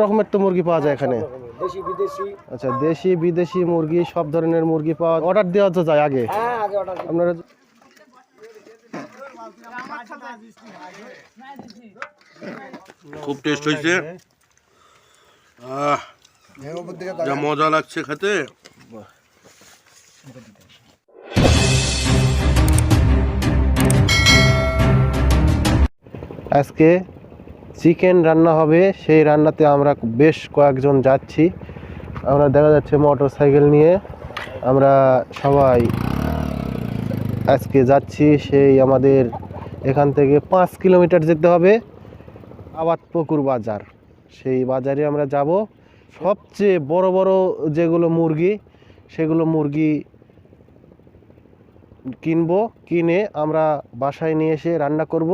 রকমের তো মুরগি পাওয়া যায় এখানে? দেশি বিদেশি। আচ্ছা, দেশি বিদেশি মুরগি, সব ধরনের মুরগি পাওয়া। অর্ডার দেওয়া তো যায় আগে? হ্যাঁ, আগে অর্ডার। আপনারা খুব টেস্ট হয়েছে, যা মজা লাগছে খেতে। আজকে চিকেন রান্না হবে, সেই রান্নাতে আমরা বেশ কয়েকজন যাচ্ছি। আমরা দেখা যাচ্ছে মোটর সাইকেল নিয়ে আমরা সবাই আজকে যাচ্ছি। সেই আমাদের এখান থেকে 5 কিলোমিটার যেতে হবে আবাদপুকুর বাজার। সেই বাজারে আমরা যাব। সবচেয়ে বড় বড় যেগুলো মুরগি, সেগুলো মুরগি কিনবো, কিনে আমরা বাসায় নিয়ে এসে রান্না করব।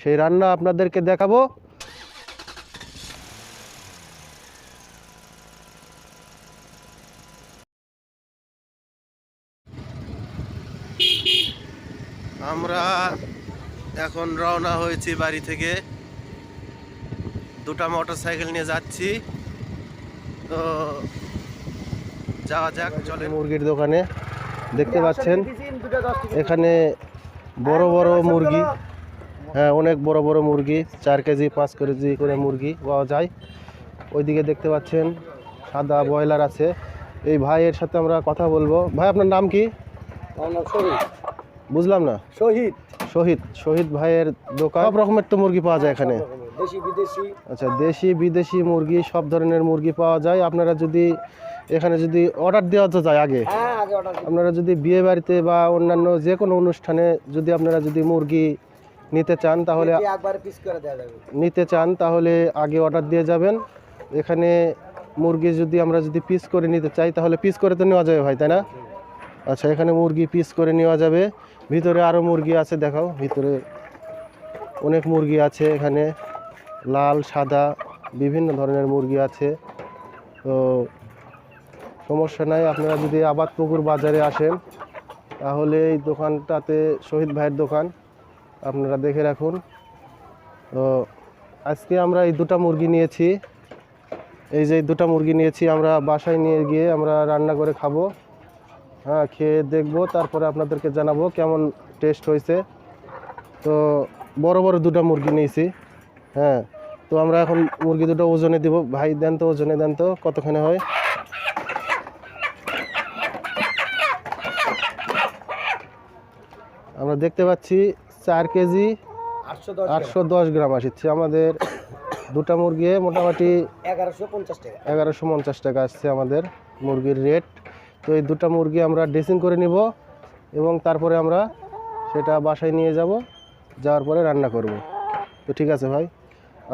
সেই রান্না আপনাদেরকে দেখাবো। আমরা এখন রওনা হয়েছি বাড়ি থেকে, দুটা মোটর সাইকেল নিয়ে যাচ্ছি। তো যাওয়া যাক, চলে। মুরগির দোকানে দেখতে পাচ্ছেন এখানে বড় বড় মুরগি, হ্যাঁ অনেক বড় বড় মুরগি, 4 কেজি 5 কেজি করে মুরগি পাওয়া যায়। ওইদিকে দেখতে পাচ্ছেন সাদা ব্রয়লার আছে। এই ভাইয়ের সাথে আমরা কথা বলবো। ভাই, আপনার নাম কি? বুঝলাম না। শহীদ। শহীদ। শহীদ ভাইয়ের দোকান। সব রকমের তো মুরগি পাওয়া যায় এখানে? দেশি বিদেশি। আচ্ছা, দেশি বিদেশি মুরগি, সব ধরনের মুরগি পাওয়া যায়। আপনারা যদি এখানে যদি অর্ডার দেওয়া তো যায় আগে? হ্যাঁ, আগে অর্ডার। আপনারা যদি বিয়ে বাড়িতে বা অন্যান্য যে কোনো অনুষ্ঠানে যদি আপনারা যদি মুরগি নিতে চান তাহলে একবার পিস করে দেওয়া যাবে। নিতে চান তাহলে আগে অর্ডার দিয়ে যাবেন। এখানে মুরগি যদি আমরা যদি পিস করে নিতে চাই তাহলে পিস করে তো নেওয়া যাবে ভাই, তাই না? আচ্ছা, এখানে মুরগি পিস করে নেওয়া যাবে। ভিতরে আরও মুরগি আছে, দেখাও। ভিতরে অনেক মুরগি আছে, এখানে লাল সাদা বিভিন্ন ধরনের মুরগি আছে। তো সমস্যা নাই, আপনারা যদি আবাদপুকুর বাজারে আসেন তাহলে এই দোকানটাতে শহীদ ভাইয়ের দোকান, আপনারা দেখে রাখুন। তো আজকে আমরা এই দুটা মুরগি নিয়েছি, এই যে দুটা মুরগি নিয়েছি আমরা বাসায় নিয়ে গিয়ে আমরা রান্না করে খাবো। হ্যাঁ, খেয়ে দেখবো, তারপরে আপনাদেরকে জানাবো কেমন টেস্ট হয়েছে। তো বড় বড় দুটা মুরগি নিয়েছি। হ্যাঁ, তো আমরা এখন মুরগি দুটো ওজনে দিব। ভাই দেন তো, ওজনে দেন তো কতখানি হয়। আমরা দেখতে পাচ্ছি 4 কেজি 810 গ্রাম আসছে আমাদের দুটা মুরগি। মোটামুটি 1150 টাকা। 1150 টাকা আসছে আমাদের মুরগির রেট। তো এই দুটা মুরগি আমরা ড্রেসিং করে নিব এবং তারপরে আমরা সেটা বাসায় নিয়ে যাব, যাওয়ার পরে রান্না করব। তো ঠিক আছে ভাই,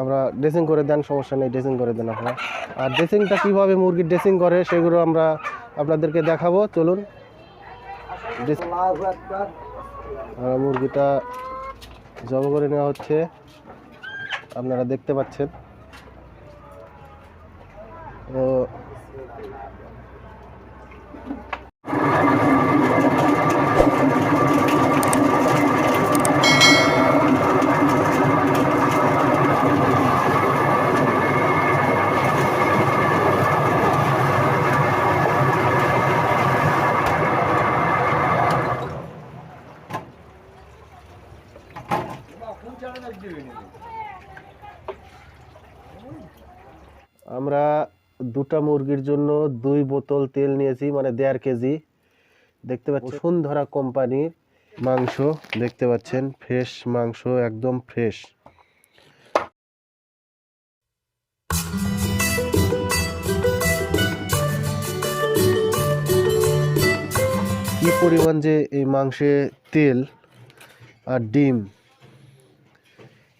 আমরা ড্রেসিং করে দেন, সমস্যা নেই, ড্রেসিং করে দেন আপনারা। আর ড্রেসিংটা কীভাবে মুরগির ড্রেসিং করে সেগুলো আমরা আপনাদেরকে দেখাবো। চলুন। মুরগিটা জব করে নেওয়া হচ্ছে, আপনারা দেখতে পাচ্ছেন। তো আমরা দুটা মুরগির জন্য 2 বোতল তেল নিয়েছি, মানে 1.5 কেজি। দেখতে পাচ্ছেন বসুন্ধরা কোম্পানির মাংস, দেখতে পাচ্ছেন ফ্রেশ মাংস, একদম ফ্রেশ। কি পরিমাণ যে এই মাংসে তেল আর ডিম,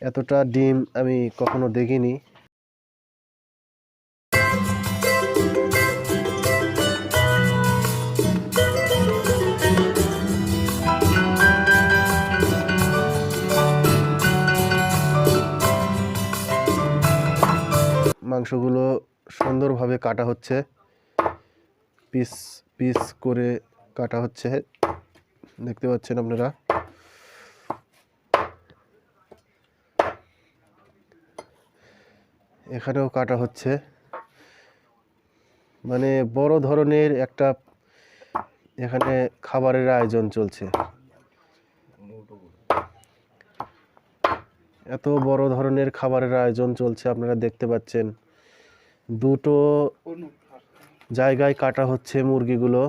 এতটা ডিম আমি কখনো দেখিনি। মাংসগুলো সুন্দরভাবে কাটা হচ্ছে, পিস পিস করে কাটা হচ্ছে, দেখতে পাচ্ছেন আপনারা। এখানেও কাটা হচ্ছে, মানে বড় ধরনের একটা এখানে খাবারের আয়োজন চলছে। এত বড় ধরনের খাবারের আয়োজন চলছে, আপনারা দেখতে পাচ্ছেন। দুটো জায়গায় কাটা হচ্ছে মুরগিগুলো।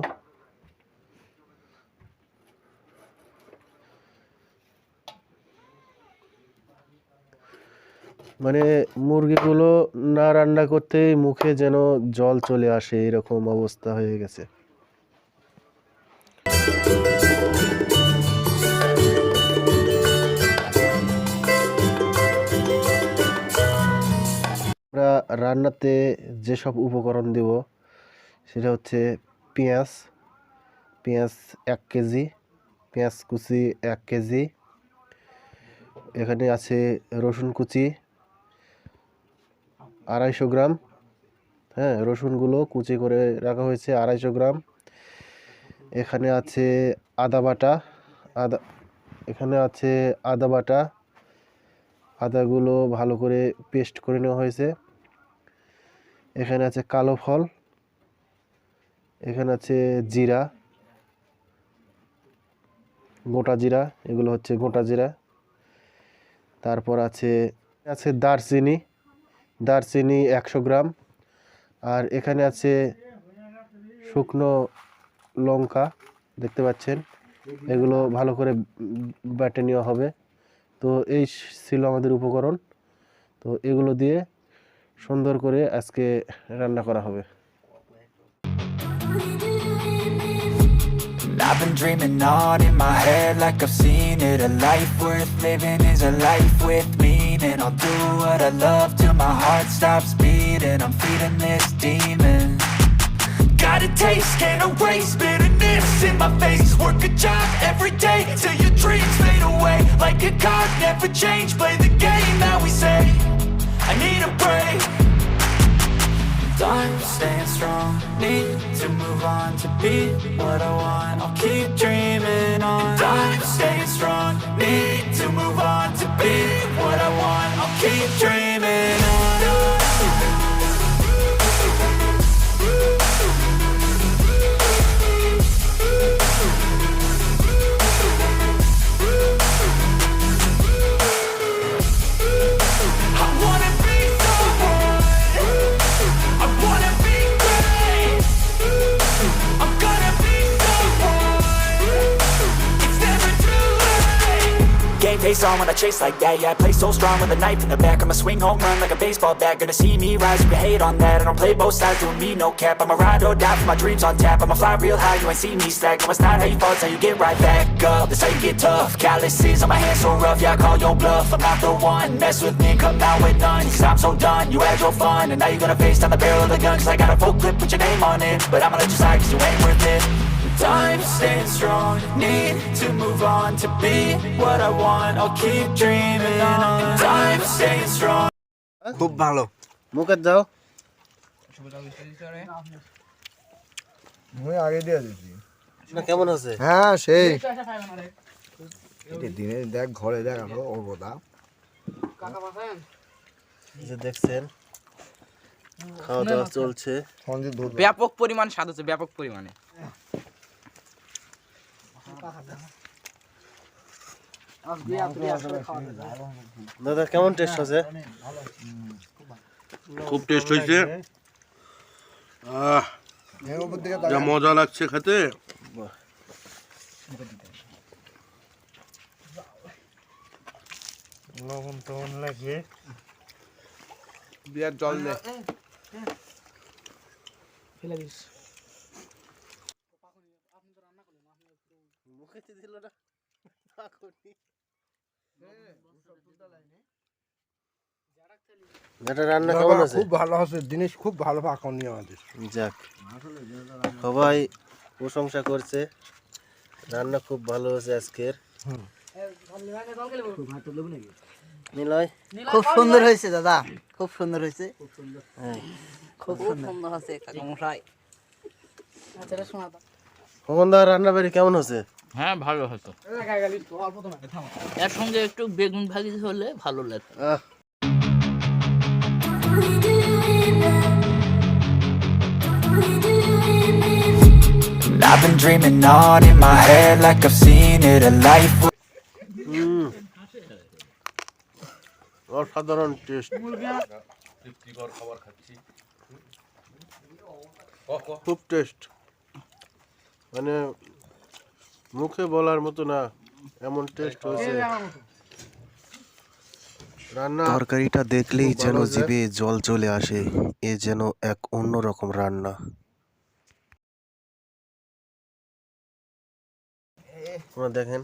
মানে মুরগিগুলো না রান্না করতেই মুখে যেন জল চলে আসে, এরকম অবস্থা হয়ে গেছে। আমরা রান্নাতে যেসব উপকরণ দেব সেটা হচ্ছে পেঁয়াজ 1 কেজি, পেঁয়াজ কুচি 1 কেজি, এখানে আছে রসুন কুচি 250 গ্রাম। হ্যাঁ, রসুনগুলো কুচি করে রাখা হয়েছে 250 গ্রাম। এখানে আছে আদা বাটা, এখানে আছে আদা বাটা, আদাগুলো ভালো করে পেস্ট করে নেওয়া হয়েছে। এখানে আছে কালো ফল, এখানে আছে জিরা, গোটা জিরা, এগুলো হচ্ছে গোটা জিরা। তারপর আছে দারচিনি 100 গ্রাম। আর এখানে আছে শুকনো লঙ্কা, দেখতে পাচ্ছেন, এগুলো ভালো করে বেটে নেওয়া হবে। তো এই ছিল আমাদের উপকরণ। তো এগুলো দিয়ে সুন্দর করে আজকে রান্না করা হবে। I've been dreaming on in my head like I've seen it. A life worth living is a life with meaning. I'll do what I love till my heart stops beating. I'm feeding this demon. Got a taste, can't erase bitterness in my face. Work a job every day till your dreams fade away. Like a card, never change. Play the game that we say. I need a break. I'm staying strong, need to move on to be what I want. I'll keep dreaming on. I'm staying strong, need to move on to be what I want. I'll keep dreaming on. I wanna be someone. I wanna be great. I'm gonna be someone. It's never too late. Game face on when I chase like that. Yeah, I play so strong with a knife in the back. I'ma swing home run like a baseball bat. Gonna see me rise, you can hate on that. I don't play both sides, doing me no cap. I'ma ride or die for my dreams on tap. I'ma fly real high, you ain't see me slack. No, it's not how you fall, it's how you get right back up. That's how you get tough. Calluses on my hands so rough, yeah, I call your bluff. I'm not the one, mess with me, come out with none. Cause I'm so done, you had your fun. And now you're gonna face down the barrel of the gun. Cause I got a full clip, put your name on it. But I'ma let you slide cause you ain't worth it. I'm staying strong, need to move on to be what I want. I'll keep dreaming on. I'm staying strong. খুব ভালো। মুখে যাও। আমি আগে দিয়ে দিচ্ছি। না কেমন আছে? হ্যাঁ সেই দিনে দেখ ঘরে দেখ আরো অবদা যে দেখছেন খাওয়া দাওয়া চলছে। ব্যাপক পরিমাণ স্বাদ হচ্ছে, ব্যাপক পরিমাণে। দাদা কেমন টেস্ট আছে? খুব টেস্ট হয়েছে। যা মজা লাগছে খেতে। লবণ টবণ লাগে, বিরাট জল দে, ফেলে দিস। মুখেতে দিল না। যেটা রান্না কেমন আছে? খুব ভালো আছে, জিনিস খুব ভালো পাকনি আমাদের। যাক, সবাই প্রশংসা করছে, রান্না খুব ভালো হয়েছে আজকের। খুব সুন্দর হয়েছে দাদা, খুব সুন্দর হয়েছে, খুব সুন্দর হয়েছে কাকামশাই। খোকনদা রান্না বাড়ি কেমন হচ্ছে? হ্যাঁ ভালো হতো, এর সঙ্গে একটু বেগুন ভাজি হলে ভালো লাগতো। And I've been dreaming on in my head like I've seen it. A life অসাধারণ টেস্ট, খুব টেস্ট, মানে মুখে বলার মতো না এমন টেস্ট হয়েছে। রান্না তরকারিটা দেখলেই যেন জিভে জল চলে আসে, এ যেন এক অন্যরকম রান্না। আপনারা দেখেন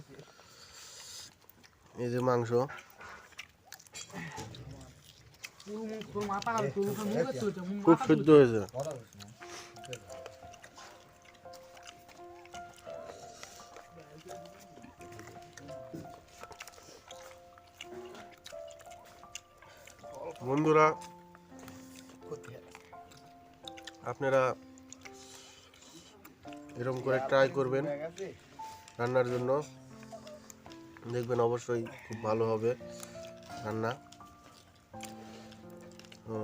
এই যে মাংস, খুব সিদ্ধ হয়েছে। বন্ধুরা আপনারা এরকম করে ট্রাই করবেন রান্নার জন্য, দেখবেন অবশ্যই খুব ভালো হবে রান্না। তো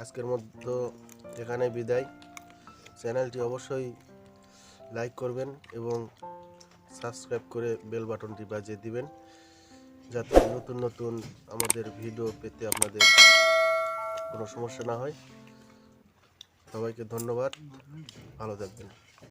আজকের মতো এখানে বিদায়। চ্যানেলটি অবশ্যই লাইক করবেন এবং সাবস্ক্রাইব করে বেল বাটনটি বাজিয়ে দিবেন, যাতে নতুন নতুন আমাদের ভিডিও পেতে আপনাদের কোনো সমস্যা না হয়। সবাইকে ধন্যবাদ, ভালো থাকবেন।